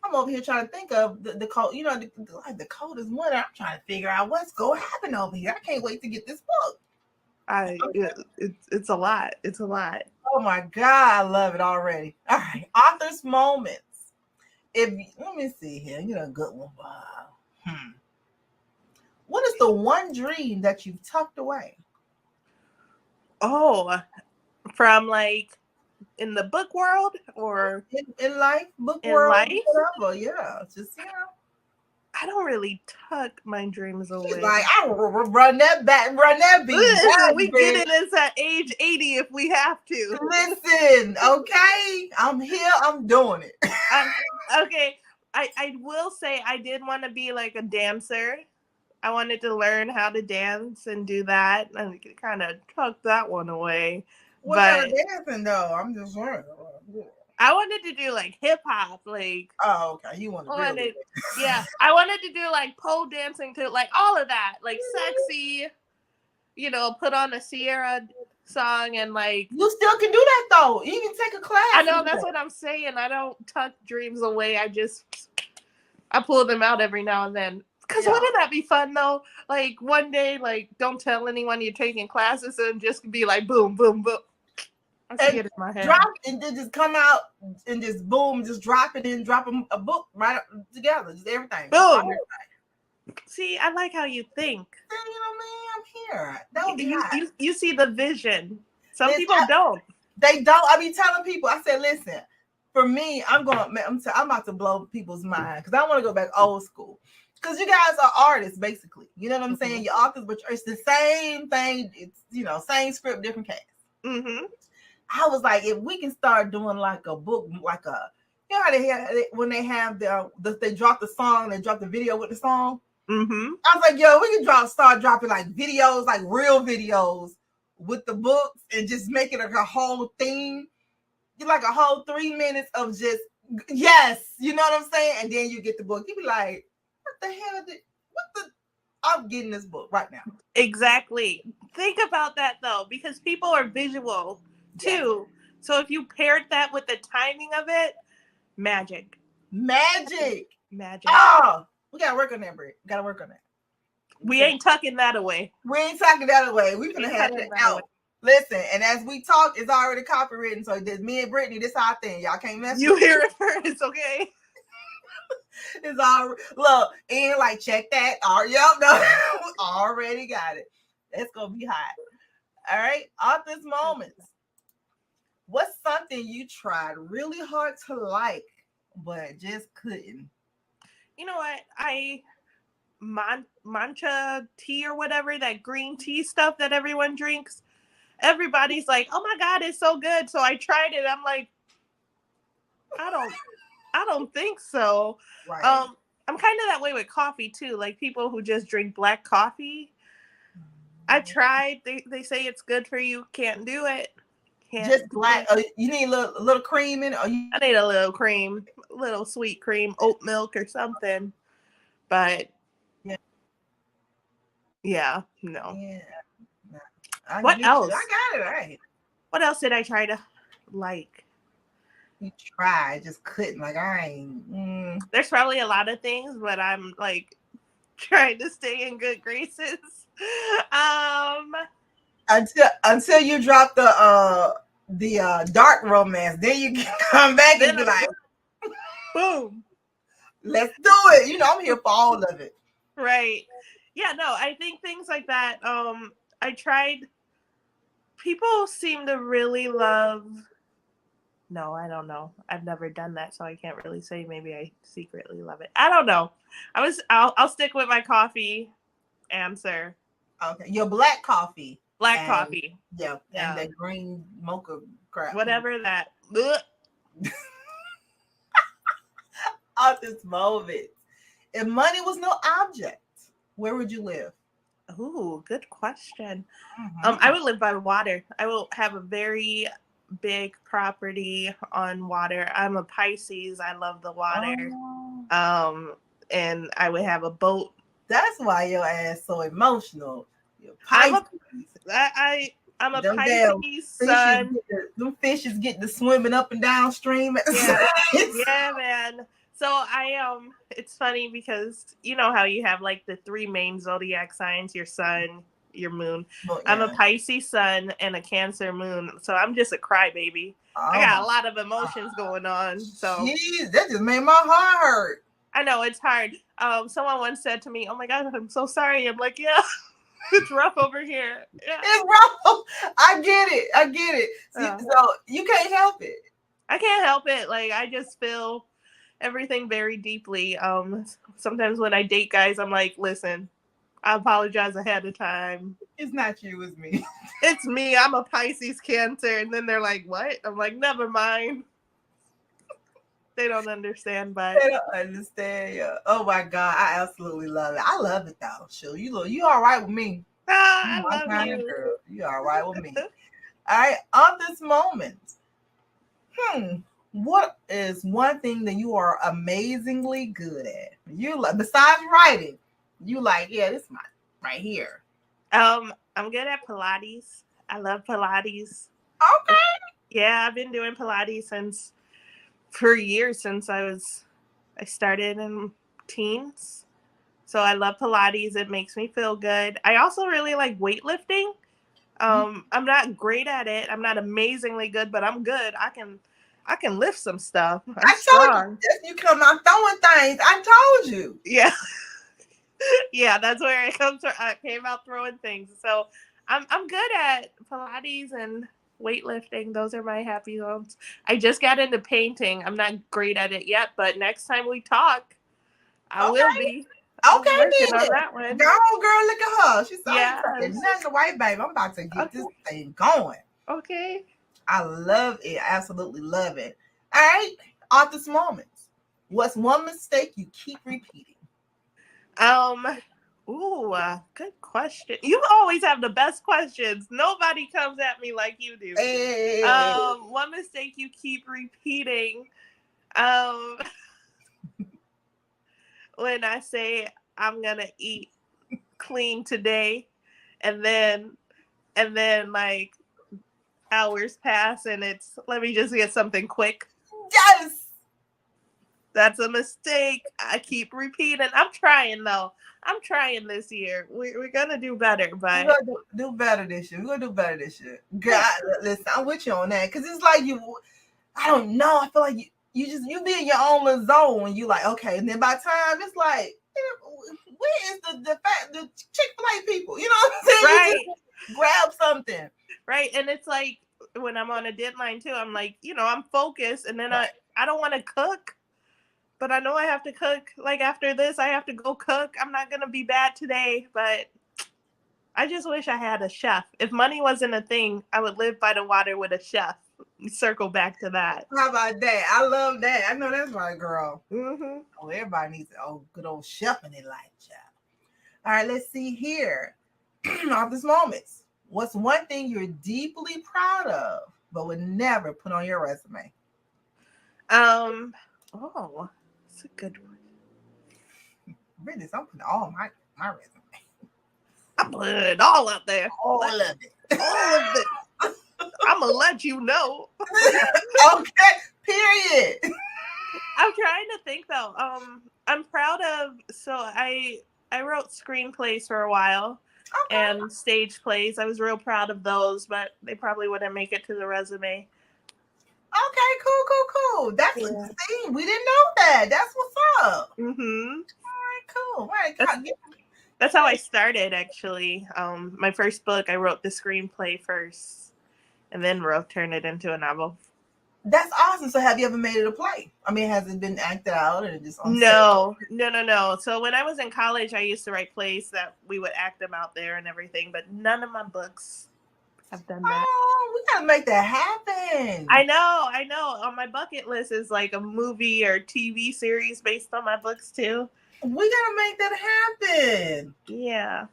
I'm over here trying to think of the cold, the Coldest Winter. I'm trying to figure out what's going to happen over here. I can't wait to get this book. It's a lot. It's a lot. Oh my God, I love it already. All right, author's moments. Let me see here. A good one. What is the one dream that you've tucked away? Oh, from like in the book world or in life, book world, whatever. Yeah, just I don't really tuck my dreams away. She's like, I will run that beat. We get it as at age 80 if we have to. Listen, okay, I'm here. I'm doing it. Okay, I will say I did want to be like a dancer. I wanted to learn how to dance and do that. I kind of tucked that one away. What kind of dancing though? I'm just wondering. I wanted to do like hip hop, like. Oh, okay. You wanted yeah. I wanted to do like pole dancing too, like all of that, like sexy. Put on a Sierra song and like. You still can do that though. You can take a class. I know, that's what I'm saying. I don't tuck dreams away. I pull them out every now and then. Because wouldn't that be fun though? Like one day, like don't tell anyone you're taking classes and just be like boom, boom, boom. I see it in my head. Drop and then just come out and just boom, just drop it and drop a book right together, just everything. Boom. See, I like how you think. I'm here. That would be nice. You see the vision. Some people don't. They don't. I be telling people. I said, listen. For me, I'm about to blow people's mind because I want to go back old school. Because you guys are artists, basically. You know what I'm saying? You're authors, but it's the same thing. It's, same script, different cast. Mm-hmm. I was like, if we can start doing like a book, like how they have, when they have they drop the song, they drop the video with the song. Mm-hmm. I was like, yo, we can start dropping like videos, like real videos with the books and just make it like a whole theme. Like a whole 3 minutes of just, yes, you know what I'm saying? And then you get the book. You be like, what the hell I'm getting this book right now. Exactly. Think about that though, because people are visual too. So if you paired that with the timing of it, magic. Oh, we gotta work on that, Britt. Gotta work on that. We ain't tucking that away. We gonna have that out. Listen, and as we talk, it's already copywritten. So there's me and Brittany. This our thing. Y'all can't mess. You hear it first, okay? It's all look and like check that. Already got it. That's gonna be hot. All right, author's moments. What's something you tried really hard to like, but just couldn't? You know what? Matcha tea or whatever, that green tea stuff that everyone drinks. Everybody's like, oh my God, it's so good. So I tried it. I'm like, I don't think so. Right. I'm kind of that way with coffee too. Like people who just drink black coffee. I tried. They say it's good for you. Can't do it. Just black. You need a little cream in it. I need a little cream, a little sweet cream, oat milk or something. But yeah, no. Yeah. What else? I got it right. What else did I try to like? You tried, just couldn't. Like I ain't. There's probably a lot of things, but I'm like trying to stay in good graces. Until you drop the dark romance, then you can come back and be like, boom, let's do it. I'm here for all of it. Right. Yeah. No, I think things like that. I tried. People seem to really love No, I don't know. I've never done that, so I can't really say. Maybe I secretly love it. I don't know. I'll stick with my coffee answer. Okay, your black coffee Black and coffee. yeah, and Yeah. that green mocha crap. Whatever that. Ugh. At this moment, if money was no object, where would you live? Ooh, good question. I Mm-hmm. would live by water. I will have a very big property on water. I'm a Pisces. I love the water. Oh, Um, and I would have a boat. that's why your ass so emotional. Your I'm a Pisces. I I'm a Them damn Pisces fishes, sun. them fishes get to swimming up and downstream. Yeah. Yeah, man. So it's funny because you know how you have like the three main zodiac signs, your sun, your moon. But I'm a yeah. Pisces sun and a Cancer moon. So I'm just a crybaby. I Oh got my a lot of emotions going on. So jeez, that just made my heart hurt. I know it's hard. Someone once said to me, "Oh my god, I'm so sorry." I'm like, "Yeah, it's rough over here." Yeah. It's wrong. I get it. I get it. See, Uh, so you can't help it. I can't help it. Like I just feel everything very deeply. Sometimes when I date guys, I'm like, "Listen, I apologize ahead of time. It's not you, it's me. It's me. I'm a Pisces Cancer." And then they're like, "What?" I'm like, "Never mind." They don't understand, but I don't understand. Yeah. Oh my god, I absolutely love it. I love it though. Sure, you all right with me? You I my love kind of you. girl. You all right with me? All right. On this moment, what is one thing that you are amazingly good at? You like besides writing. You like yeah, this is my right here. I'm good at Pilates. I love Pilates. Okay. Yeah, I've been doing Pilates since for years since I started in teens. So I love Pilates. It makes me feel good. I also really like weightlifting. I'm not great at it. I'm not amazingly good, but I'm good. I can lift some stuff. I'm I told you, strong. if you come out throwing things, I told you. Yeah. Yeah, that's where it comes from. I came out throwing things. So I'm good at Pilates and weightlifting. Those are my happy zones. I just got into painting. I'm not great at it yet, but next time we talk, I will Okay, be. I'm okay working on then. that one. Go on, girl, look at her. She's so excited. Yes. Nothing white, baby. I'm about to get this Okay. thing going. Okay. I love it. I absolutely love it. All right, author's moments. What's one mistake you keep repeating? Um. Ooh, good question. You always have the best questions. Nobody comes at me like you do. Hey. One mistake you keep repeating. Um, when I say I'm gonna eat clean today, and then like hours pass, and it's let me just get something quick. Yes. That's a mistake. I keep repeating. I'm trying though. I'm trying this year. We're gonna do better, We're but gonna do better this year. We're gonna do better this year. God, listen, I'm with you on that. Cause it's like you I don't know. I feel like you be in your own little zone when you like, okay, and then by the time it's like, where is the Chick-fil-A people? You know what I'm saying? right, You just grab something. right, and it's like when I'm on a deadline too. I'm like, I'm focused, and then Right. I don't want to cook, but I know I have to cook. Like after this, I have to go cook. I'm not gonna be bad today, but I just wish I had a chef. If money wasn't a thing, I would live by the water with a chef. Circle back to that. How about that? I love that. I know that's right, girl. Mm-hmm. Oh, everybody needs a good old chef in their life, child. All right, let's see here. Of this moments. What's one thing you're deeply proud of, but would never put on your resume? Um. Oh, that's a good one. Really, I'm putting all my resume. I'm putting it all out there. All of it. All of it. I'm gonna let you know. Okay, period. I'm trying to think though. I'm proud of. So I wrote screenplays for a while Okay, and stage plays. I was real proud of those, but they probably wouldn't make it to the resume. okay, cool. That's Yeah. see, we didn't know that. That's what's up. Mhm. All right, cool. Right, That's how I started actually. My first book, I wrote the screenplay first, and then turned it into a novel. That's awesome. So have you ever made it a play? I mean, has it been acted out or just on No. So when I was in college, I used to write plays that we would act them out there and everything, but none of my books have done that. Oh, we gotta make that happen. I know. On my bucket list is like a movie or TV series based on my books too. We gotta make that happen. Yeah.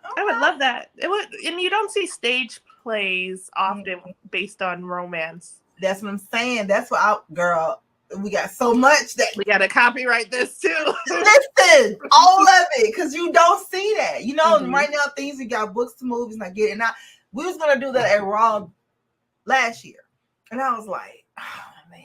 Okay. I would love that. It would, and you don't see stage plays often based on romance. That's what I'm saying. That's what girl, we got so much that we gotta copyright this too. Listen, all of it, because you don't see that. You know, right now things we got books to movies and I get it. Now we was gonna do that at Raw last year. And I was like, oh man.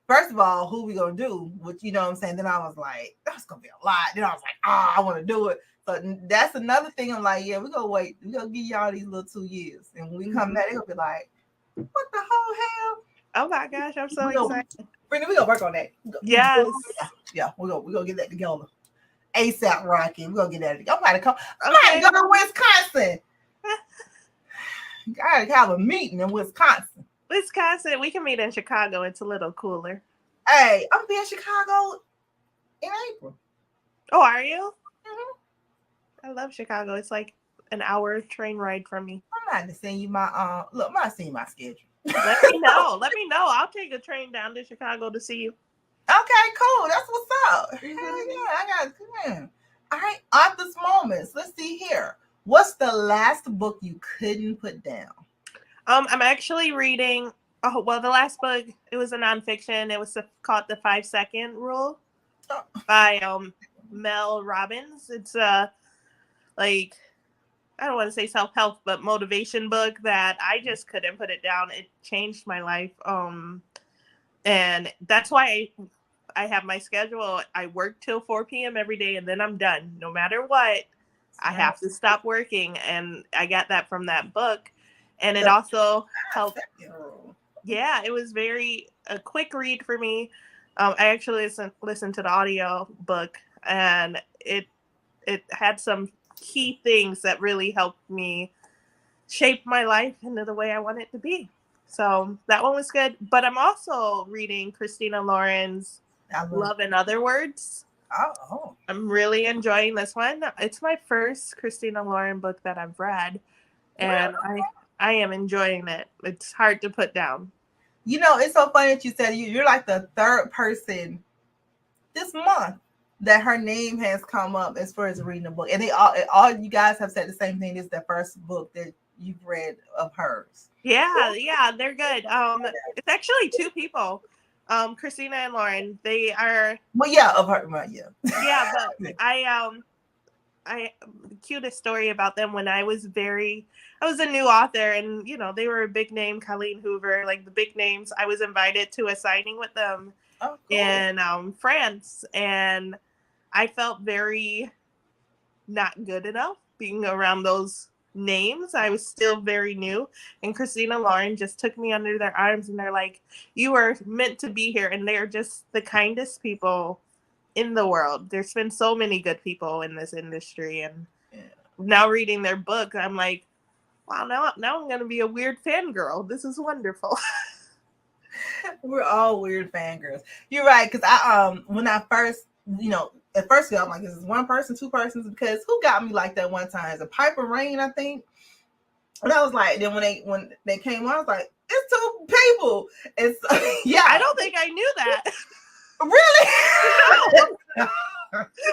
First of all, who we gonna do? Which you know what I'm saying? Then I was like, that's gonna be a lot. Then I was like, I want to do it. So that's another thing. I'm like, yeah, we're gonna wait. We're gonna give y'all these little 2 years. And when we come back, they're gonna be like, what the whole hell? Oh my gosh, I'm so excited. Brittany, we're gonna work on that. Yes. Yeah, we're gonna get that together. ASAP Rocky. We're gonna get that together. I'm about to come. I'm about to go to Wisconsin. I gotta have a meeting in Wisconsin. Wisconsin, we can meet in Chicago. It's a little cooler. Hey, I'm gonna be in Chicago in April. Oh, are you? I love Chicago. It's like an hour train ride from me. I'm not to send you my look. I'm not seeing my schedule. Let me know. I'll take a train down to Chicago to see you. Okay, cool. That's what's up. Hell yeah, I got it. All right, author's moments. Let's see here. What's the last book you couldn't put down? I'm actually reading. Oh well, the last book, it was a nonfiction. It was called The 5-Second Rule by Mel Robbins. It's like, I don't want to say self-help, but motivation book that I just couldn't put it down. It changed my life. And that's why I have my schedule. I work till 4 p.m. every day and then I'm done. No matter what, I have to stop working. And I got that from that book. And it also helped. Yeah, it was a quick read for me. I actually listened to the audio book and it had some key things that really helped me shape my life into the way I want it to be. So that one was good. But I'm also reading Christina Lauren's Love in Other Words. Oh. I'm really enjoying this one. It's my first Christina Lauren book that I've read. And I am enjoying it. It's hard to put down. You know, it's so funny that you said you're like the third person this month that her name has come up as far as reading a book. And they all you guys have said the same thing. This is the first book that you've read of hers. Yeah, they're good. It's actually 2 people. Christina and Lauren. They are of her, Yeah, but I the cutest story about them when I was a new author and you know, they were a big name, Colleen Hoover, like the big names. I was invited to a signing with them in France, and I felt very not good enough being around those names. I was still very new, and Christina Lauren just took me under their arms and they're like, you are meant to be here. And they're just the kindest people in the world. There's been so many good people in this industry, and now reading their book, I'm like, wow, now I'm gonna be a weird fangirl. This is wonderful. We're all weird fangirls. You're right, because I when I first, at first I'm like, this is one person, 2 persons, because who got me like that one time? Is it Piper Rain, I think? And I was like, then when they came on, I was like, it's 2 people. It's I don't think I knew that. Really? No.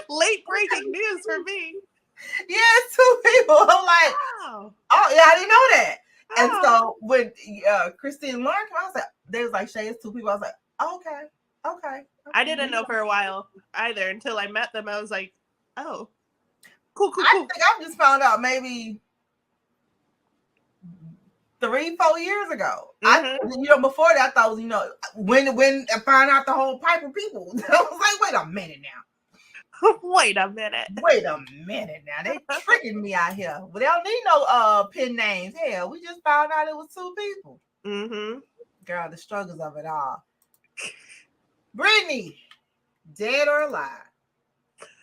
Late breaking news for me. Yeah, it's 2 people. I'm like, oh yeah, I didn't know that. And so when Christine Lauren came, I was like, they was like, Shay, it's 2 people. I was like, okay. I didn't know for a while either until I met them. I was like, oh, cool. I think I just found out maybe 3-4 years ago. Before that, I thought it was, when I found out the whole Piper people, I was like, wait a minute now. Wait a minute now. They tricking me out here. But they don't need no pen names. Hell, we just found out it was 2 people. Girl, the struggles of it all. Brittany, dead or alive,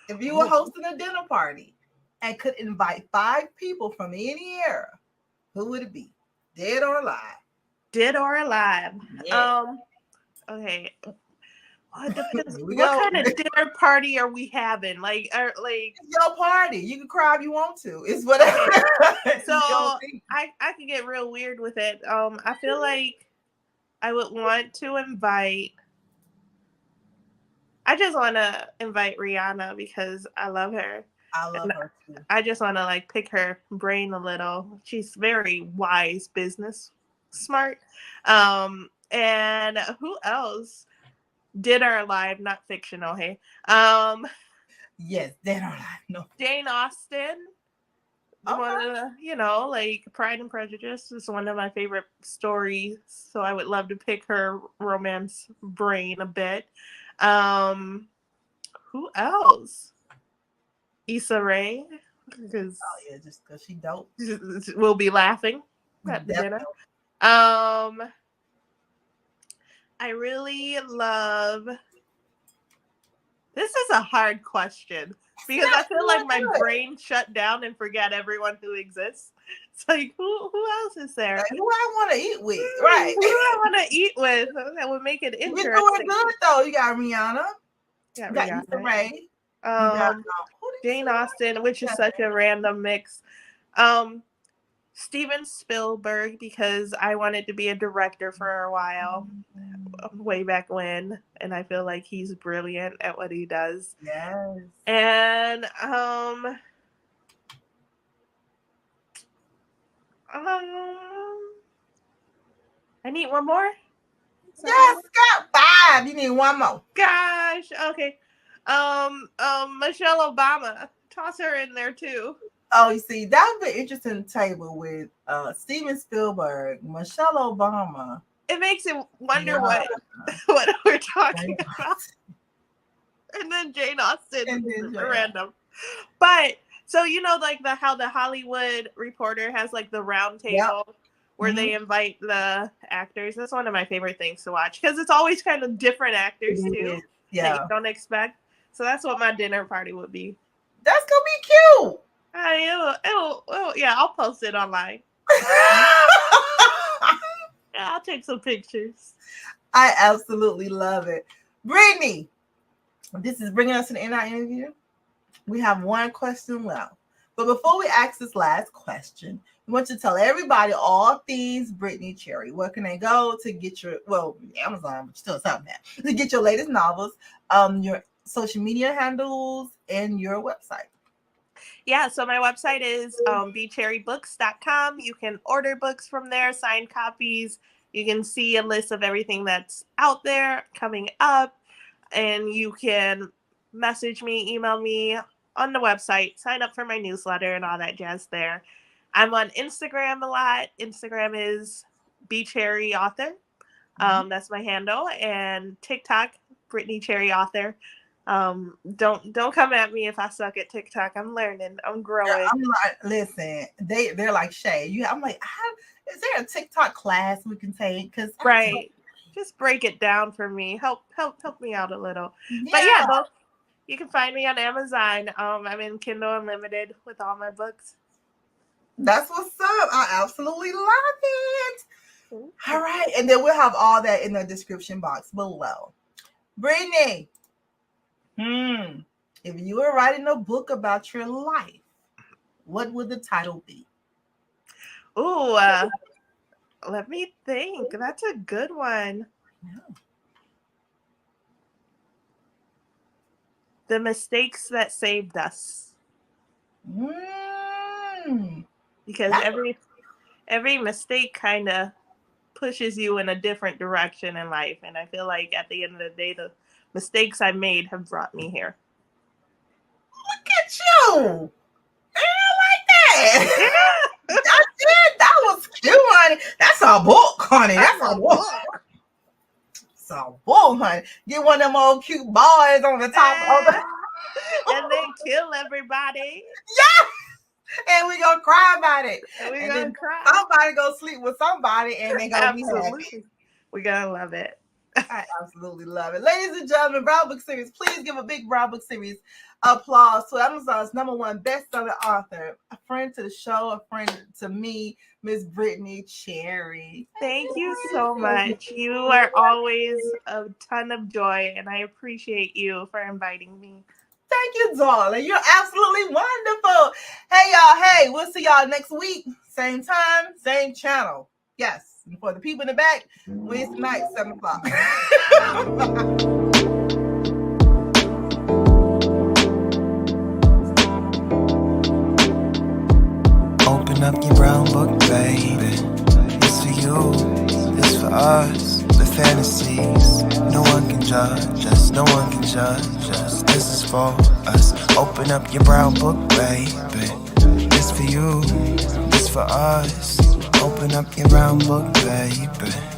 if you were hosting a dinner party and could invite 5 people from any era, who would it be? Dead or alive? Dead or alive. Yeah. Okay. Well, it depends. We What go. kind of dinner party are we having? Like, It's your party. You can cry if you want to. It's whatever. okay. So I can get real weird with it. I feel like I would want to invite. I just want to invite Rihanna because I love her. I love her too. I just want to like pick her brain a little. She's very wise, business smart. And who else? Dead or alive, not fictional. Hey, Yes, dead or alive. No. Jane Austen. Okay. One of the, like Pride and Prejudice is one of my favorite stories. So I would love to pick her romance brain a bit. Who else? Issa Rae, because just because she dope. We'll be laughing at the dinner. I really love. This is a hard question because I feel like my brain shut down and forget everyone who exists. It's like who else is there? Like, who I want to eat with, right? Who do I want to eat with? That would make it interesting. You're doing good though. You got Rihanna. You got Issa Rae. Jane Austen, which is such a random mix. Steven Spielberg, because I wanted to be a director for a while, way back when, and I feel like he's brilliant at what he does. Yes. And I need one more. Yes, got 5. You need one more. Gosh, okay. Michelle Obama. Toss her in there too. Oh, you see, that would be an interesting table with Steven Spielberg, Michelle Obama. It makes it wonder what we're talking about. And then Jane Austen, random. But so like how the Hollywood Reporter has like the round table where they invite the actors. That's one of my favorite things to watch because it's always kind of different actors too. That you don't expect. So that's what my dinner party would be. That's gonna be cute. I'll post it online. I'll take some pictures. I absolutely love it. Brittany, this is bringing us to the end of our interview. We have one question left. But before we ask this last question, we want you to tell everybody all things Brittany Cherry. Where can they go to get your, Amazon, but still something that, to get your latest novels, your social media handles, and your website? Yeah, so my website is bcherrybooks.com. You can order books from there, signed copies. You can see a list of everything that's out there coming up. And you can message me, email me on the website, sign up for my newsletter and all that jazz there. I'm on Instagram a lot. Instagram is BrittainyCherryAuthor. That's my handle. And TikTok, BrittainyCherryAuthor. Don't come at me if I suck at TikTok. I'm learning. I'm growing. Yeah, I'm like, listen, they're like Shay. I'm like, is there a TikTok class we can take? Because just break it down for me. Help me out a little. Yeah. But you can find me on Amazon. I'm in Kindle Unlimited with all my books. That's what's up. I absolutely love it. All right, and then we'll have all that in the description box below. Brittany. If you were writing a book about your life, what would the title be? Ooh, let me think. That's a good one. Yeah. The mistakes that saved us. Because every mistake kind of pushes you in a different direction in life, and I feel like at the end of the day, the mistakes I made have brought me here. Look at you. I like that. That's it. That was cute, honey. That's a book, honey. That's a book. It's a book, honey. Get one of them old cute boys on the top of the and then kill everybody. Yes. And we gonna cry about it. And then somebody go sleep with somebody and they gonna be happy. We're gonna love it. I absolutely love it. Ladies and gentlemen, Brown Book Series, please give a big Brown Book Series applause to Amazon's #1 best-selling author, a friend to the show, a friend to me, Miss Brittany Cherry. Thank you so much. You are always a ton of joy, and I appreciate you for inviting me. Thank you, darling. You're absolutely wonderful. Hey, y'all. Hey, we'll see y'all next week. Same time, same channel. Yes. And for the people in the back, Wednesday night, 7 o'clock. Open up your brown book, baby. It's for you, it's for us. The fantasies, no one can judge us, no one can judge us. This is for us. Open up your brown book, baby. It's for you, it's for us. Open up your brown book, baby.